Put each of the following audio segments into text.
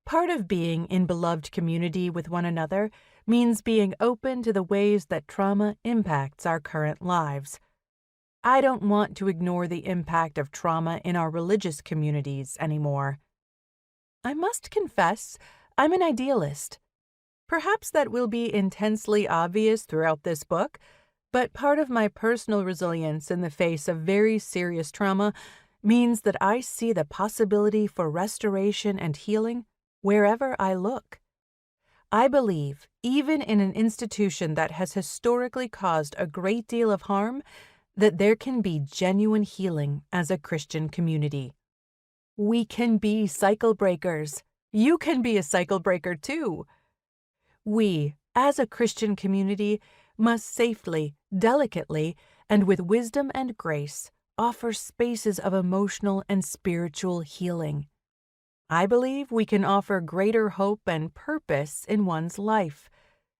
Part of being in beloved community with one another means being open to the ways that trauma impacts our current lives. I don't want to ignore the impact of trauma in our religious communities anymore. I must confess, I'm an idealist. Perhaps that will be intensely obvious throughout this book, but part of my personal resilience in the face of very serious trauma means that I see the possibility for restoration and healing wherever I look. I believe, even in an institution that has historically caused a great deal of harm, that there can be genuine healing as a Christian community. We can be cycle breakers. You can be a cycle breaker too. We, as a Christian community, must safely, delicately, and with wisdom and grace, offer spaces of emotional and spiritual healing. I believe we can offer greater hope and purpose in one's life,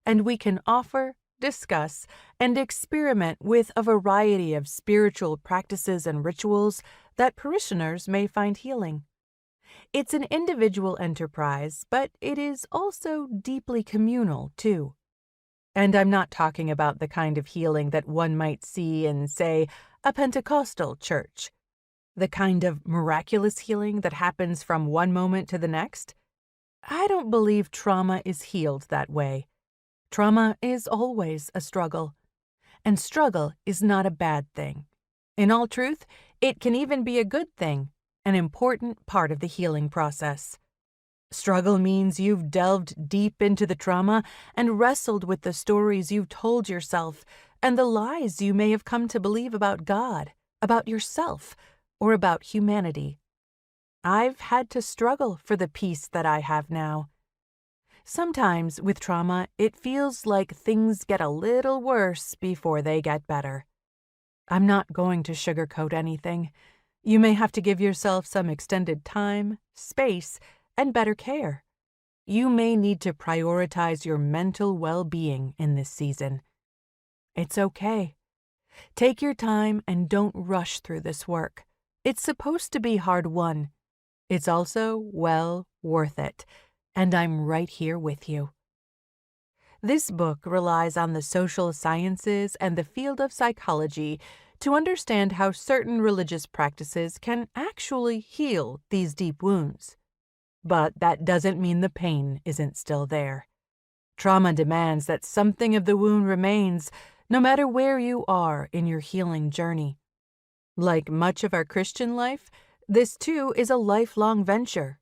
and we can offer, discuss, and experiment with a variety of spiritual practices and rituals that parishioners may find healing. It's an individual enterprise, but it is also deeply communal, too. And I'm not talking about the kind of healing that one might see in, say, a Pentecostal church. The kind of miraculous healing that happens from one moment to the next? I don't believe trauma is healed that way. Trauma is always a struggle. And struggle is not a bad thing. In all truth, it can even be a good thing, an important part of the healing process. Struggle means you've delved deep into the trauma and wrestled with the stories you've told yourself and the lies you may have come to believe about God, about yourself, or about humanity. I've had to struggle for the peace that I have now. Sometimes with trauma, it feels like things get a little worse before they get better. I'm not going to sugarcoat anything. You may have to give yourself some extended time, space, and better care. You may need to prioritize your mental well-being in this season. It's okay. Take your time and don't rush through this work. It's supposed to be hard-won. It's also well worth it, and I'm right here with you. This book relies on the social sciences and the field of psychology to understand how certain religious practices can actually heal these deep wounds. But that doesn't mean the pain isn't still there. Trauma demands that something of the wound remains, no matter where you are in your healing journey. Like much of our Christian life, this too is a lifelong venture,